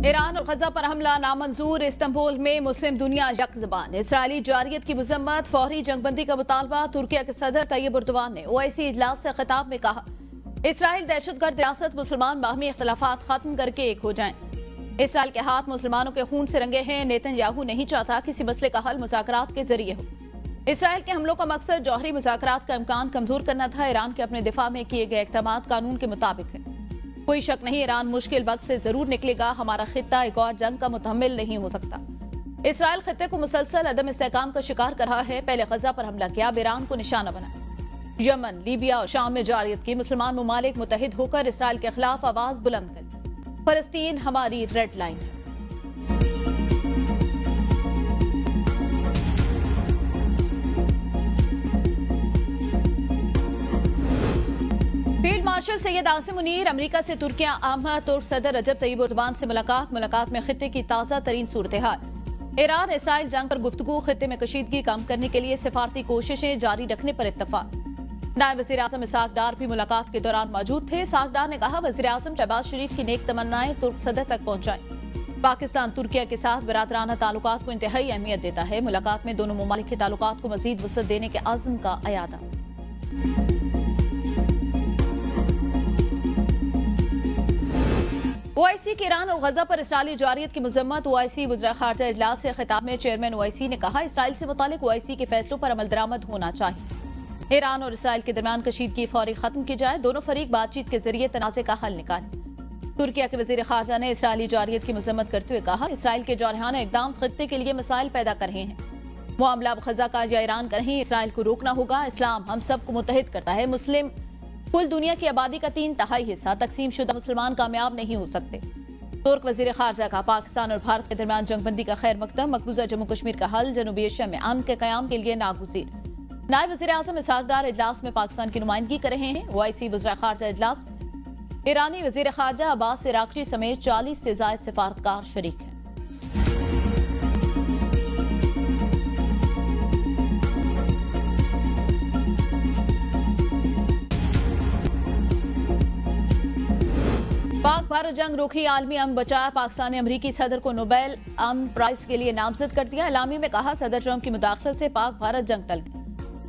Iran और गजा पर हमला नामंजूर। इस्तांबुल में मुस्लिम दुनिया यकजुबान। इसराइली जारियत की मजम्मत। फौरी जंगबंदी का मुतालबा। तुर्किया के सदर तैयब एर्दोगान ने ओआईसी इजलास से खिताब में कहा, इसराइल दहशतगर्द रियासत, मुसलमान बाहमी इख्तलाफात खत्म करके एक हो जाएं। इसराइल के हाथ मुसलमानों के खून से रंगे हैं। नेतन्याहू नहीं चाहता किसी मसले का हल मुज़ाकरात के जरिए हो। इसराइल के हमलों का मकसद जौहरी मुज़ाकरात का इम्कान कमजोर करना था। ईरान के अपने दिफा में किए गए इक़दामात कानून के मुताबिक है। कोई शक नहीं, ईरान मुश्किल वक्त से जरूर निकलेगा। हमारा खित्ता एक और जंग का मुतहम्मिल नहीं हो सकता। इसराइल खित्ते को मुसलसल अदम इस्तेहकाम का शिकार कर रहा है। पहले गजा पर हमला किया, अब ईरान को निशाना बनाया। यमन, लीबिया और शाम में जारियत की। मुसलमान ममालिक मुत्तहिद होकर इसराइल के खिलाफ आवाज बुलंद करें। फलस्तीन हमारी रेड लाइन है। Field marshal Syed Asim Munir America से तुर्किया आमद। तुर्क सदर रजब तैयब एर्दोगान से मुलाकात में खित्ते की ताज़ा तरीन सूरत हाल। ईरान इसराइल जंग पर गुफ्तगू। खित्ते में कशीदगी कम करने के लिए सिफारती कोशिशें जारी रखने पर इत्तफाक। नायब वज़ीर आज़म इसहाक डार भी मुलाकात के दौरान मौजूद थे। इसहाक डार ने कहा, वज़ीर आज़म शहबाज शरीफ की नेक तमन्नाएं तुर्क सदर तक पहुंचाएं। पाकिस्तान तुर्किया के साथ बरादराना ताल्लुकात को इंतहाई अहमियत देता है। मुलाकात में दोनों ममालिक के ताल्लुकात को मजीद वसअत देने के आज़म का अयादा। ओआईसी के ईरान और गजा पर इसराइली जारियत की मजम्मत। ओआईसी वज़ीर खारजा इजलास से खिताब में चेयरमैन ओआईसी ने कहा, इसराइल से मुतालिक ओआईसी के फैसलों पर अमल दरामद होना चाहिए। ईरान और इसराइल के दरमियान कशीदगी फौरी खत्म की जाए। दोनों फरीक बातचीत के जरिए तनाज़े का हल निकालें। तुर्किया के वज़ीर खारजा ने इसराइली जारियत की मजम्मत करते हुए कहा, इसराइल के जारहाना इक़दाम खित्ते के लिए मसाइल पैदा कर रहे हैं। मामला अब गजा का या ईरान का नहीं, इसराइल को रोकना होगा। इस्लाम हम सबको मुत्तहिद करता है। मुस्लिम कुल दुनिया की आबादी का 3/4 हिस्सा। तकसीम शुदा मुसलमान कामयाब नहीं हो सकते। तुर्क वज़ीर खारजा का पाकिस्तान और भारत के दरमियान जंगबंदी का खैर मकदम। मकबूजा जम्मू कश्मीर का हल जनूबी एशिया में अमन के क़याम के लिए नागुज़ीर। नायब वज़ीर आज़म इसहाक डार इजलास में पाकिस्तान की नुमाइंदगी कर रहे हैं। ओआईसी वज़ीर खारजा इजलास में ईरानी वज़ीर खारजा अब्बास इराक़ची समेत 40 से ज़ायद सिफारतकार शरीक हैं। पाक भारत जंग रोकी, आलमी अमन बचाया। पाकिस्तान ने अमरीकी सदर को नोबेल अमन प्राइज के लिए नामजद कर दिया। एलामी में कहा, सदर ट्रंप की मुदाखलत से पाक भारत जंग टल गई।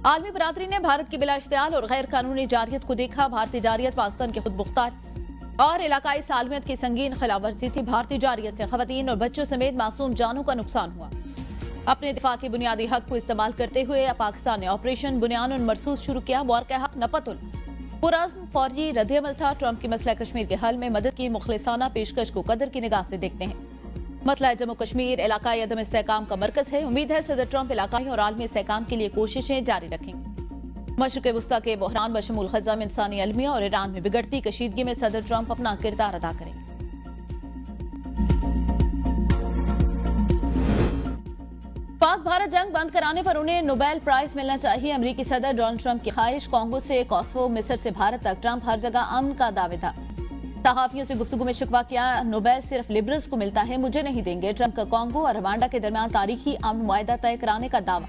आलमी बरादरी ने भारत की बिला इश्तियाल और गैर कानूनी जारियत को देखा। भारतीय जारियत पाकिस्तान के खुद मुख्तार और इलाकाई सालमियत की संगीन खिलाफवर्जी थी। भारतीय जारियत से खवातीन और बच्चों समेत मासूम जानों का नुकसान हुआ। अपने दिफा के बुनियादी हक को इस्तेमाल करते हुए पाकिस्तान ने ऑपरेशन बुनियान मरसूस शुरू किया। वाक़या हक नपतुल पुरअज़्म फौरी रद्द-ए-अमल था। ट्रंप की मसला कश्मीर के हल में मदद की मुखलिसाना पेशकश को कदर की निगाह से देखते हैं। मसला जम्मू कश्मीर इलाकाई अदम इस्तेहकाम का मरकज है। उम्मीद है सदर ट्रंप इलाकाई और आलमी इस्तेहकाम के लिए कोशिशें जारी रखेंगे। मशरिक़ वस्ता के बहरान बशमूल ग़ज़ा में इंसानी अलमिया और ईरान में बिगड़ती कशीदगी में सदर ट्रंप अपना किरदार अदा करेंगे। पाक भारत जंग बंद कराने पर उन्हें नोबेल प्राइज मिलना चाहिए। अमेरिकी सदर डोनाल्ड ट्रंप की ख्वाहिश। कांगो से कोसोवो, मिस्र से भारत तक ट्रंप हर जगह अमन का दावेदार। सहाफियों से गुफ्तगू में शिकवा किया, नोबेल सिर्फ लिबरल्स को मिलता है, मुझे नहीं देंगे। ट्रंप का कांगो और रवांडा के दरमियान तारीखी अमन मुआहदा तय कराने का दावा।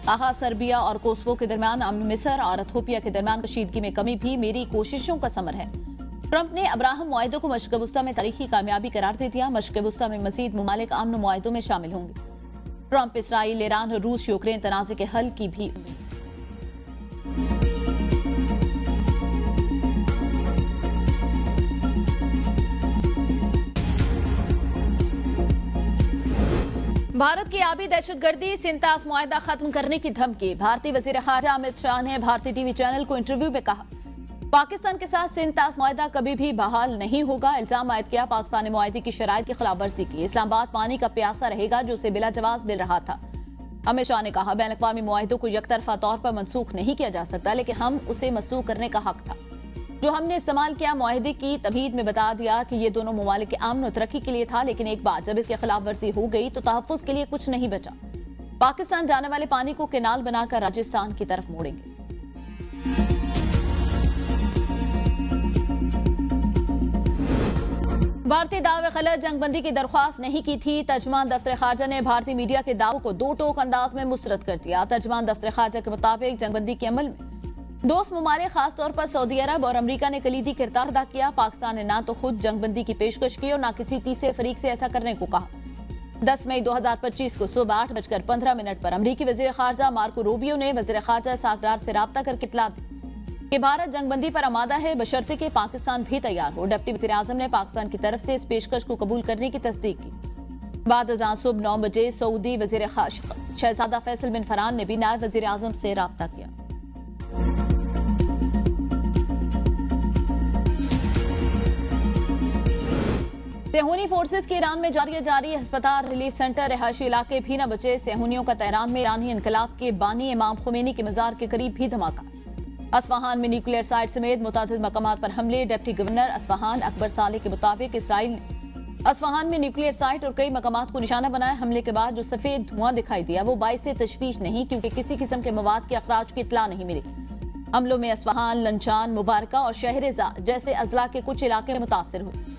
कहा, सर्बिया और कोसोवो के दरमियान अमन, मिस्र और इथियोपिया के दरमियान कशीदगी में कमी भी मेरी कोशिशों का समर है। ट्रंप ने अब्राहम मुआहदे को मशरिक़ वस्ता में तारीखी कामयाबी करार दे दिया। मशरिक़ वस्ता में मजीद ममालिक अमन मुआहदों में शामिल होंगे। ट्रंप इसराइल, ईरान और रूस यूक्रेन तनाज़े के हल की भी उम्मीद। भारत की आबी दहशतगर्दी, सिंतास मुआहदा खत्म करने की धमकी। भारतीय वज़ीर खारजा अमित शाह ने भारतीय टीवी चैनल को इंटरव्यू में कहा, पाकिस्तान के साथ सिंतास मुआहदा कभी भी बहाल नहीं होगा। इल्जाम आयद किया, पाकिस्तान ने मुआहदे की शराइत की खिलाफवर्जी की। इस्लामाबाद पानी का प्यासा रहेगा जो उसे बिला जवाब मिल रहा था। अमित शाह ने कहा, बैन अक़वामी मुआहदों को यकतरफा तौर पर मनसूख नहीं किया जा सकता, लेकिन हम उसे मनसूख करने का हक था। जो हमने इस्तेमाल किया मुआहदे की तमहीद में बता दिया कि ये दोनों ममालिक के अमन और तरक्की के लिए था, लेकिन एक बार जब इसकी खिलाफवर्जी हो गई तो तहफ़्फ़ुज़ के लिए कुछ नहीं बचा। पाकिस्तान जाने वाले पानी को केनाल बनाकर राजस्थान की तरफ मोड़ेंगे। भारतीय दावे गलत, जंगबंदी की दरख्वास्त नहीं की थी। तर्जुमान दफ्तर खारजा ने भारतीय मीडिया के दावों को दो टोक अंदाज में मुस्तरद कर दिया। तर्जुमान दफ्तर खारजा के मुताबिक जंगबंदी के अमल में दोस्त ममालिक खास तौर पर सऊदी अरब और अमेरिका ने कलीदी किरदार अदा किया। पाकिस्तान ने ना तो खुद जंगबंदी की पेशकश की और ना किसी तीसरे फरीक से ऐसा करने को कहा। 10 मई 2025 को सुबह 8:15 पर अमरीकी वजीर खारजा मार्को रूबियो ने वजीर खारजा साकडार से राब्ता करके इत्तला दी कि भारत जंगबंदी पर आमादा है, बशर्ते कि पाकिस्तान भी तैयार हो। डिप्टी वजीर आजम ने पाकिस्तान की तरफ से इस पेशकश को कबूल करने की तस्दीक की। बाद अज़ां सुबह 9 बजे सऊदी वजीर शहजादा फैसल बिन फरहान ने भी नायब वजीर आजम से राब्ता किया। सेहूनी फोर्सेस के ईरान में जारी अस्पताल, रिलीफ सेंटर, रिहायशी इलाके भी न बचे। सेहूनियों का तेहरान में ईरानी इनकलाब के बानी इमाम खुमैनी के मजार के करीब भी धमाका। अस्फहान में न्यूक्लियर साइट समेत मुतादिद मकामात पर हमले। डिप्टी गवर्नर अस्फहान अकबर साले के मुताबिक इसराइल अस्फहान में न्यूक्लियर साइट और कई मकामात को निशाना बनाया। हमले के बाद जो सफेद धुआं दिखाई दिया वो बाइसे तशवीश नहीं, क्योंकि किसी किस्म के मवाद के अखराज की इत्तला नहीं मिली। हमलों में अस्फहान, लंचान, मुबारका और शहरेजा जैसे अजला के कुछ इलाके मुतासिर हुए।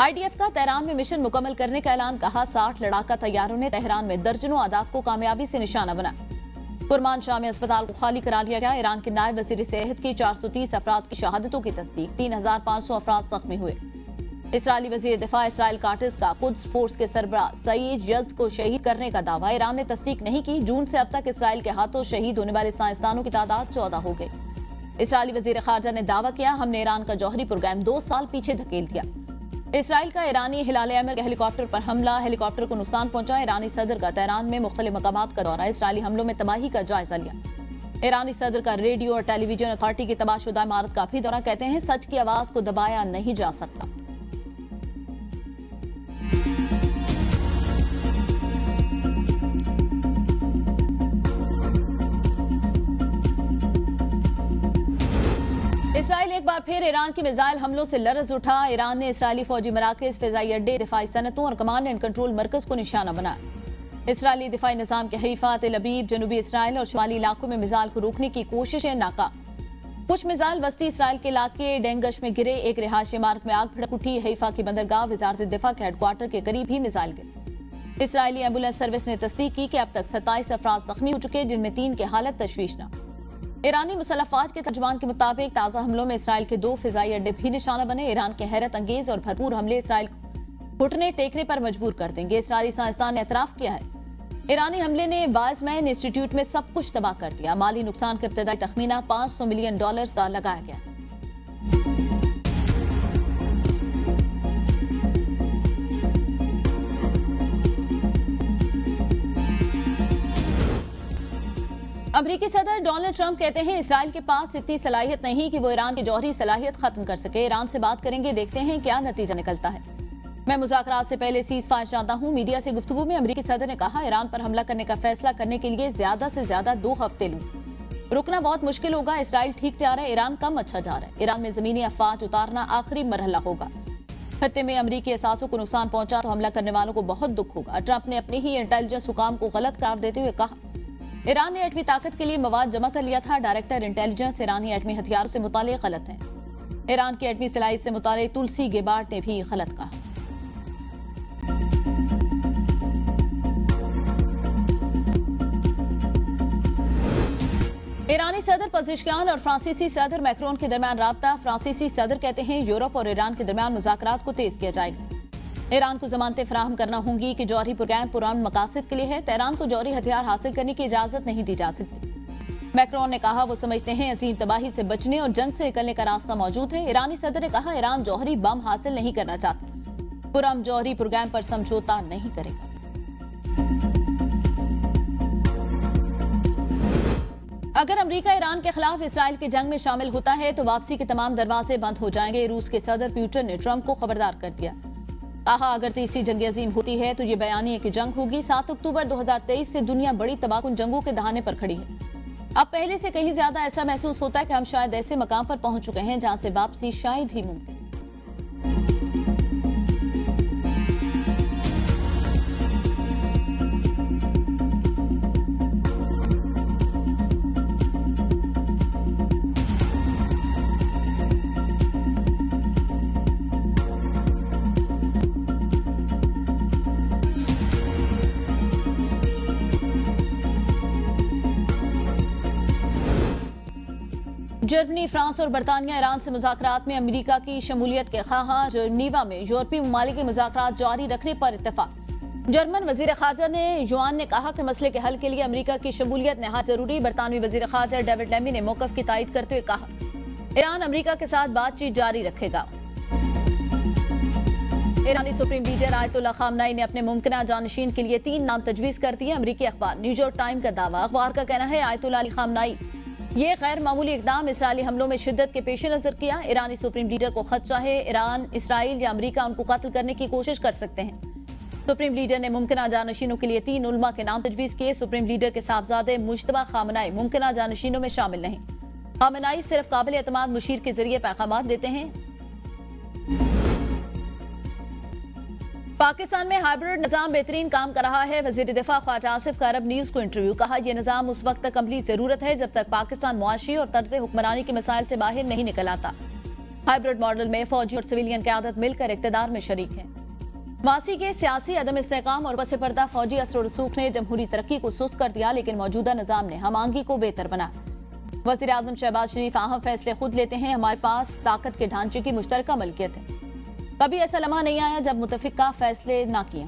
IDF का तेहरान में मिशन मुकम्मल करने का ऐलान, कहा 60 लड़ाका तैयारों ने तेहरान में दर्जनों अहदाफ को कामयाबी से निशाना बनाया। कुरमान शाह में अस्पताल को खाली करा लिया गया। ईरान के नायब वजीर सेहत की 430 अफराद की शहादतों की तस्दीक, 3500 अफराद जख्मी हुए। इसराइली वजीर दिफा इसराइल काटिस का कुद्स फोर्स के सरबराह सईद यज़द को शहीद करने का दावा ईरान ने तस्दीक नहीं की। जून से अब तक इसराइल के हाथों शहीद होने वाले साइंसदानों की तादाद 14 हो गई। इसराइली वजीर खारजा ने दावा किया, हमने ईरान का जौहरी प्रोग्राम 2 साल पीछे धकेल दिया। इसराइल का ईरानी हिलाल अमर के हेलीकॉप्टर पर हमला, हेलीकॉप्टर को नुकसान पहुंचा। ईरानी सदर का तेहरान में मुख्तलिफ मकामात का दौरा, इसराइली हमलों में तबाही का जायजा लिया। ईरानी सदर का रेडियो और टेलीविजन अथॉरिटी की तबाहशुदा इमारत का भी दौरा, कहते हैं सच की आवाज को दबाया नहीं जा सकता। इसराइल एक बार फिर ईरान की मिसाइल हमलों से लरज उठा। ईरान ने इसराइली फौजी मराकज, फिजाई अड्डे, दिफाई सनतों और कमांड एंड कंट्रोल मरकज को निशाना बनाया। इसराइली दिफाई निजाम के हईफा, तेल अबीब, जनूबी इसराइल और शुमाली इलाकों में मिसाइल को रोकने की कोशिशें नाकाम। कुछ मिसाइल वस्ती इसराइल के इलाके डेंगश में गिरे। एक रिहायशी इमारत में आग भड़क उठी। हईफा की बंदरगाह वजारत दिफा के हेडक्वार्टर के करीब ही मिसाइल गिरे। इसराइली एम्बुलेंस सर्विस ने तस्दीक की कि अब तक 27 अफराद जख्मी हो चुके, जिनमें 3 की हालत तशवीशनाक। ईरानी मुसल्लफात के तर्जुमान के मुताबिक ताज़ा हमलों में इसराइल के 2 फिजाई अड्डे भी निशाना बने। ईरान के हैरत अंगेज और भरपूर हमले इसराइल को घुटने टेकने पर मजबूर कर देंगे। इसराइली साइंसदान ने एतराफ किया है, ईरानी हमले ने बायजमैन इंस्टीट्यूट में सब कुछ तबाह कर दिया। माली नुकसान का इब्तदाई तखमीना $500 मिलियन का लगाया गया। अमेरिकी सदर डोनाल्ड ट्रंप कहते हैं इसराइल के पास इतनी सलाहियत नहीं कि वो ईरान की जौहरी सलाहियत खत्म कर सके। ईरान से बात करेंगे, देखते हैं क्या नतीजा निकलता है। मैं मुज़ाकरात से पहले सीज फायर चाहता हूं। मीडिया से गुफ्तगू में अमेरिकी सदर ने कहा, ईरान पर हमला करने का फैसला करने के लिए ज्यादा से ज्यादा 2 हफ्ते लूं। रुकना बहुत मुश्किल होगा। इसराइल ठीक जा रहा है, ईरान कम अच्छा जा रहा है। ईरान में जमीनी अफवाज उतारना आखिरी मरहला होगा। खत्ते में अमेरिकी असासों को नुकसान पहुंचा तो हमला करने वालों को बहुत दुख होगा। ट्रंप ने अपने ही इंटेलिजेंस हुकाम को गलत करार देते हुए कहा, ईरान ने एटमी ताकत के लिए मवाद जमा कर लिया था। डायरेक्टर इंटेलिजेंस ईरानी एटमी हथियारों से मुतालिक गलत है। ईरान की एटमी सलाहियत से मुतालिक तुलसी गेबार्ड ने भी गलत कहा। ईरानी सदर पज़ेश्कियान और फ्रांसीसी सदर मैक्रोन के दरमियान राब्ता। फ्रांसीसी सदर कहते हैं यूरोप और ईरान के दरमियान मुज़ाकरात को तेज किया जाएगा। ईरान को जमानतें फराहम करना होंगी कि जौहरी प्रोग्राम पुरान मकासद के लिए है। तेहरान को जौहरी हथियार हासिल करने की इजाजत नहीं दी जा सकती। मैक्रोन ने कहा, वो समझते हैं अजीम तबाही से बचने और जंग से निकलने का रास्ता मौजूद है। ईरानी सदर ने कहा, ईरान जौहरी बम हासिल नहीं करना चाहता, पुरम जौहरी प्रोग्राम पर समझौता नहीं करेगा। अगर अमेरिका ईरान के खिलाफ इसराइल की जंग में शामिल होता है तो वापसी के तमाम दरवाजे बंद हो जाएंगे। रूस के सदर पुतिन ने ट्रंप को खबरदार कर दिया। कहा, अगर तीसरी जंग अजीम होती है तो ये बयानी की जंग होगी। 7 अक्टूबर 2023 से दुनिया बड़ी तबाहकुन जंगों के दहाने पर खड़ी है। अब पहले से कहीं ज्यादा ऐसा महसूस होता है कि हम शायद ऐसे मकाम पर पहुंच चुके हैं जहां से वापसी शायद ही मुमकिन। जर्मनी, फ्रांस और बरतानिया ईरान से मुज़ाकरात में अमेरिका की शमूलियत के ख्वाहां। जेनीवा में यूरोपीय ममालिक के मुज़ाकरात जारी रखने पर इत्तेफाक। जर्मन वजीर खारजा ने युआन ने कहा कि मसले के हल के लिए अमेरिका की शमूलियत नहायत जरूरी। बरतानवी वजीर खारजा डेविड लेमी ने मौकफ की तायद करते हुए कहा, ईरान अमेरिका के साथ बातचीत जारी रखेगा। ईरानी सुप्रीम लीडर आयतुल्लाह खामनाई ने अपने मुमकिना जानशीन के लिए 3 नाम तजवीज कर दिए। अमेरिकी अखबार न्यूयॉर्क टाइम का दावा। अखबार का कहना है, आयतुल्लाह अली खामनाई ये गैर मामूली इकदाम इसराइली हमलों में शिद्दत के पेश नजर किया। ईरानी सुप्रीम लीडर को खदशा है ईरान, इसराइल या अमेरिका उनको कत्ल करने की कोशिश कर सकते हैं। सुप्रीम लीडर ने मुमकिना जानशीनों के लिए 3 उलमा के नाम तजवीज किए। सुप्रीम लीडर के साहबजादे मुश्तबा खामनाई मुमकिना जानशीनों में शामिल नहीं। खामनाई सिर्फ काबिल एतमाद मुशीर के जरिए पैगाम देते हैं। पाकिस्तान में हाइब्रिड निजाम बेहतरीन काम कर रहा है। वजीर दिफा ख्वाजा आसिफ का अरब न्यूज को इंटरव्यू। कहा, यह निजाम उस वक्त तक अमली जरूरत है जब तक पाकिस्तान मुआशी और तर्ज हुक्मरानी के मसाइल से बाहर नहीं निकल आता। हाइब्रिड मॉडल में फौजी और सिविलियन क़यादत मिलकर इक़्तिदार में शरीक है। मासी के सियासी अदम इस्तेकाम और पस पर्दा फौजी असर और रसूख ने जमहूरी तरक्की को सुस्त कर दिया, लेकिन मौजूदा निजाम ने हम आंगी को बेहतर बनाया। वज़ीर आज़म शहबाज शरीफ अहम फैसले खुद लेते हैं। हमारे पास ताकत के ढांचे की मुश्तरका मलकियत है। कभी ऐसा लम्हा नहीं आया जब मुतफिका फैसले ना किए।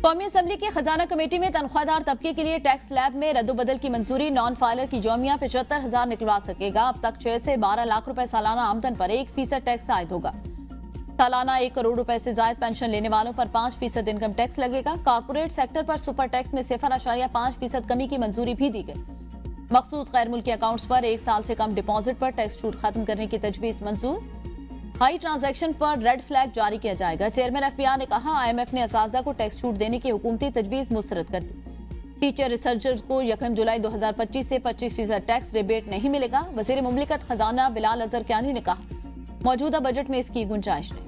कौमी असम्बली की खजाना कमेटी में तनख्वाहदार तबके के लिए टैक्स स्लैब में रद्दोबदल की मंजूरी। नॉन फाइलर की जोमिया 75,000 निकलवा सकेगा। अब तक 6 से 12 लाख रुपए सालाना आमदन पर 1% टैक्स आयद होगा। सालाना 1 करोड़ रुपए से ज्यादा पेंशन लेने वालों पर 5% इनकम टैक्स लगेगा। कॉर्पोरेट सेक्टर पर सुपर टैक्स में 0.5% कमी की मंजूरी भी दी गई। मखसूस गैर मुल्की अकाउंट्स पर 1 साल से कम डिपॉजिट पर टैक्स छूट खत्म करने की तजवीज मंजूर। हाई ट्रांजैक्शन पर रेड फ्लैग जारी किया जाएगा। चेयरमैन FBI ने कहा, IMF ने असातिज़ा को टैक्स छूट देने की हुकूमती तजवीज मुस्तरद कर दी। टीचर रिसर्चर्स को 1 जुलाई 2025 से 25% टैक्स रिबेट नहीं मिलेगा। वज़ीर मुमलिकत खजाना बिलाल अजहर कियानी ने कहा, मौजूदा बजट में इसकी गुंजाइश नहीं।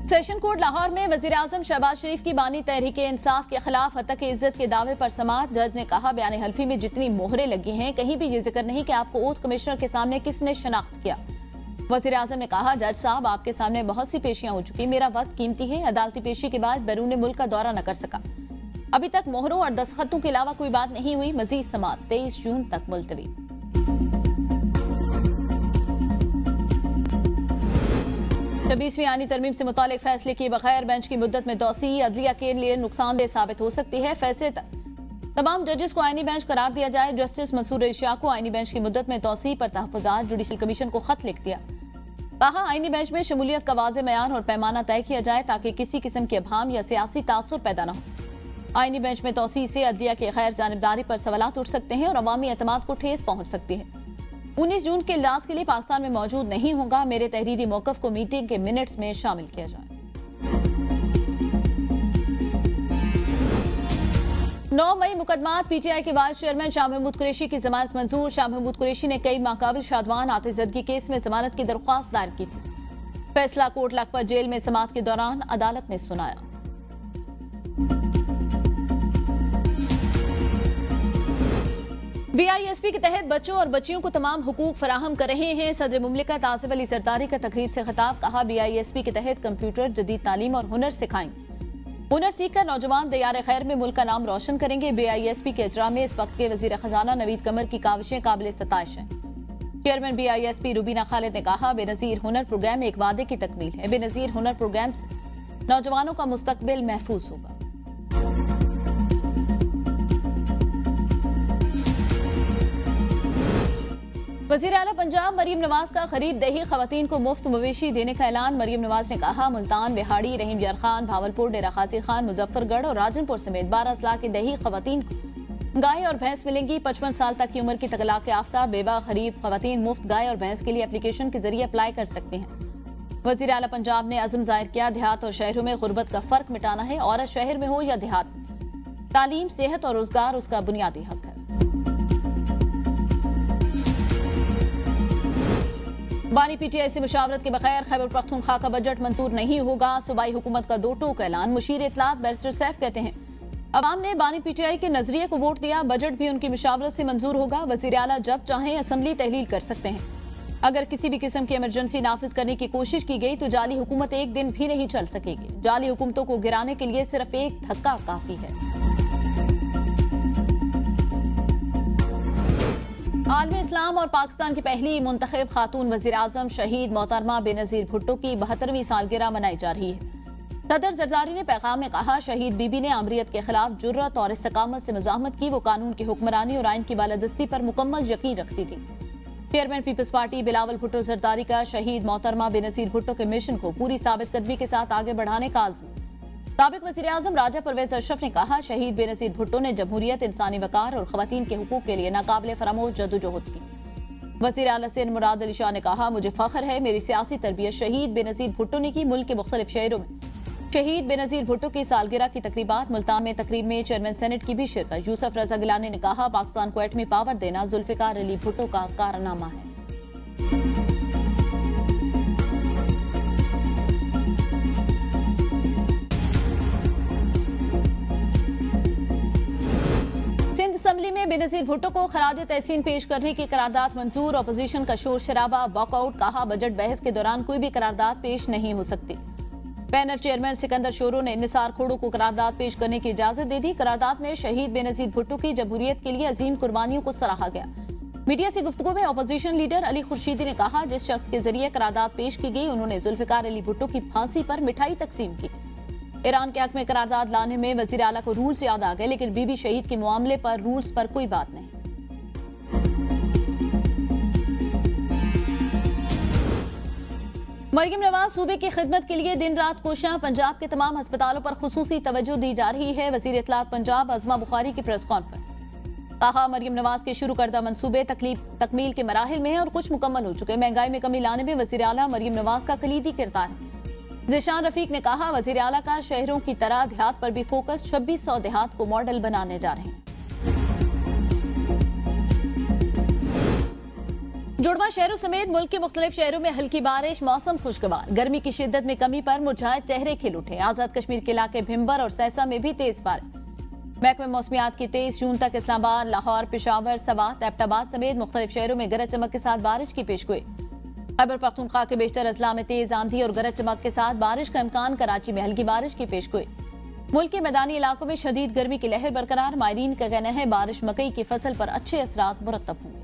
सेशन कोर्ट लाहौर में वजीर आजम शहबाज शरीफ की बानी तहरीक इंसाफ के खिलाफ हत्या की इज्जत के दावे पर समाअत। जज ने कहा, बयान हल्फी में जितनी मोहरें लगी हैं कहीं भी ये जिक्र नहीं कि आपको ओथ कमिश्नर के सामने किसने शनाख्त किया। वजीर आजम ने कहा, जज साहब आपके सामने बहुत सी पेशियां हो चुकी, मेरा वक्त कीमती है। अदालती पेशी के बाद बैरून मुल्क का दौरा न कर सका। अभी तक मोहरों और दस्तखतों के अलावा कोई बात नहीं हुई। मजीद समाअत 23 जून तक मुलतवी। 26वीं आईनी तरमीम से मुतालिक फैसले किए बगैर बेंच की मुद्दत में तौसीह अदलिया के लिए नुकसानदेह साबित हो सकती है। फैसले तक तमाम जजेस को आईनी बेंच करार दिया जाए। जस्टिस मंसूर शाह को आईनी बेंच की मुद्दत में तौसीह पर तहफ़्फ़ुज़ात। जुडिशल कमीशन को खत लिख दिया। कहा, आईनी बेंच में शमूलियत का वाज़ेह मयार और पैमाना तय किया जाए ताकि किसी किस्म के अभाम या सियासी तासुर पैदा न हो। आईनी बेंच में तौसीह से अदलिया के गैर जानिबदारी पर सवालात उठ सकते हैं और अवामी एतमाद को ठेस पहुंच सकती है। 19 जून के इजलास के लिए पाकिस्तान में मौजूद नहीं होगा। मेरे तहरीरी मौकफ को मीटिंग के मिनट्स में शामिल किया जाए। 9 मई मुकदमात। PTI के वाइस चेयरमैन शाह महमूद कुरैशी की जमानत मंजूर। शाह महमूद कुरैशी ने कई माकाबिल शादवान आतिशदगी केस में जमानत की दरख्वास्त दायर की थी। फैसला कोट लखपत जेल में समाअत के दौरान अदालत ने सुनाया। BISP के तहत बच्चों और बच्चियों को तमाम हुकूक फराहम कर रहे हैं। सदर मुमलिकत आसिफ अली सरदारी का तकरीब से खिताब। कहा, BISP के तहत कंप्यूटर, जदीद तालीम और हुनर सिखाएंगे। हुनर सीखकर नौजवान दयार खैर में मुल्क का नाम रोशन करेंगे। BISP के इजरा में इस वक्त के वजीर खजाना नवीद कमर की काविशें काबिल सताइश हैं। चेयरमैन BISP रुबीना खालिद ने कहा, बेनजीर हुनर प्रोग्राम एक वादे की तकमील है। बेनजीर हुनर प्रोग्राम से नौजवानों का मुस्तकबिल महफूज होगा। वज़ीर आला पंजाब मरीम नवाज का गरीब देही खवातीन को मुफ्त मवेशी देने का ऐलान। मरीम नवाज ने कहा, मुल्तान, बिहाड़ी, रहीम यार खान, भावलपुर, डेरा गाजी खान, मुजफ्फरगढ़ और राजनपुर समेत 12 अजला की देही खवातीन को गाय और भैंस मिलेंगी। 55 साल तक की उम्र की तलाक याफ्ता बेवा गरीब खवातीन मुफ्त गाय और भैंस के लिए एप्लीकेशन के जरिए अप्लाई कर सकती हैं। वज़ीर आला पंजाब ने अज़म जाहिर किया, देहात और शहरों में गुर्बत का फर्क मिटाना है। औरत शहर में हो या देहात में, तालीम, सेहत और रोजगार उसका बुनियादी हक है। बानी PTI से मुशावरत के बगैर खैबर पख्तूनख्वा का बजट मंजूर नहीं होगा। सूबाई हुकूमत का 2 टूक ऐलान। मुशीर इत्तलात बैरिस्टर सैफ कहते हैं, अवाम ने बानी PTI के नजरिए को वोट दिया, बजट भी उनकी मुशावरत से मंजूर होगा। वजीर आला जब चाहें असम्बली तहलील कर सकते हैं। अगर किसी भी किस्म की इमरजेंसी नाफिज करने की कोशिश की गई तो जाली हुकूमत एक दिन भी नहीं चल सकेगी। जाली हुकूमतों को गिराने के लिए सिर्फ एक धक्का काफी है। आलमी इस्लाम और पाकिस्तान की पहली मुंतखब खातून वजीर आजम शहीद मोहतरमा बेनजीर भुट्टो की 72वीं सालगिरह मनाई जा रही है। सदर जरदारी ने पैगाम में कहा, शहीद बीबी ने अमरीत के खिलाफ जुर्रत और इस्तकामत से मुजाहमत की। वो कानून की हुक्मरानी और आइन की बालादस्ती पर मुकम्मल यकीन रखती थी। Chairman people's party Bilawal Bhutto Zardari का शहीद मोहतरमा बेनजीर भुट्टो के मिशन को पूरी साबित कदमी के साथ आगे बढ़ाने का आज़म। साबिक वज़ीर आज़म राजा परवेज अशरफ ने कहा, शहीद बेनजीर भुट्टो ने जमहूरियत, इंसानी वकार और खवातीन के हुकूक के लिए नाकाबिले फरामोश जदोजहद की। वज़ीर आला सिंध मुराद अली शाह ने कहा, मुझे फख्र है मेरी सियासी तरबियत शहीद बेनजीर भुट्टो ने की। मुल्क के मुख्तलिफ शहरों में शहीद बेनजीर भुट्टो की सालगिरह की तकरीबात। मुल्तान में तकरीब में चेयरमैन सेनेट की भी शिरकत। यूसुफ रजा गिलानी ने कहा, पाकिस्तान को एटमी पावर देना जुल्फिकार अली भुट्टो का कारनामा है। सिंध असम्बली में बेनजीर भुट्टो को खराज तहसीन पेश करने की करारदाद मंजूर। अपोजिशन का शोर शराबा, वॉकआउट। कहा, बजट बहस के दौरान कोई भी करारदाद पेश नहीं हो सकती। पैनल चेयरमैन सिकंदर शोरो ने निसार खोड़ो को करारदाद पेश करने की इजाजत दे दी। करारदाद में शहीद बेनजीर भुट्टो की जमहूरियत के लिए अजीम कुर्बानियों को सराहा गया। मीडिया से गुफ्तगू में अपोजिशन लीडर अली खुर्शीदी ने कहा, जिस शख्स के जरिए करारदाद पेश की गई उन्होंने जुल्फिकार अली भुट्टो की फांसी पर मिठाई तकसीम की। ईरान के हक में करारदाद लाने में वजीर आला को रूल्स याद आ गए, लेकिन बीबी शहीद के मामले पर रूल्स पर कोई बात नहीं। मरियम नवाज सूबे की खिदमत के लिए दिन रात कोशियां। पंजाब के तमाम अस्पतालों पर खुसूसी तवज्जो दी जा रही है। वजीर इत्तलात पंजाब अज़मा बुखारी की प्रेस कॉन्फ्रेंस। कहा, मरियम नवाज के शुरू करदा मंसूबे तकमील के मराहिल में हैं और कुछ मुकम्मल हो चुके। महंगाई में कमी लाने में वजीर आला मरियम नवाज का कलीदी किरदार है। ज़िशान रफीक ने कहा, वजीर आला का शहरों की तरह देहात पर भी फोकस। 2600 देहात को मॉडल बनाने जा रहे हैं। जुड़वा शहरों समेत मुल्क के मुख्तलिफ शहरों में हल्की बारिश। मौसम खुशगवार। गर्मी की शिद्दत में कमी पर मुरझाए चेहरे खिल उठे। आजाद कश्मीर के इलाके भिम्बर और सहसा में भी तेज बारिश। महकमे मौसमियात की 23 जून तक इस्लामाबाद, लाहौर, पेशावर, सवात, एबटाबाद समेत मुख्तलिफ शहरों में गरज चमक के साथ बारिश की पेशगोई। खैबर पख्तूनख्वा के बेशतर अजला में तेज आंधी और गरज चमक के साथ बारिश का इम्कान। कराची में हल्की बारिश की पेशगोई। मुल्क के मैदानी इलाकों में शदीद गर्मी की लहर बरकरार। माहिरीन का कहना है, बारिश मकई की फसल पर अच्छे असरात मुरतब होंगे।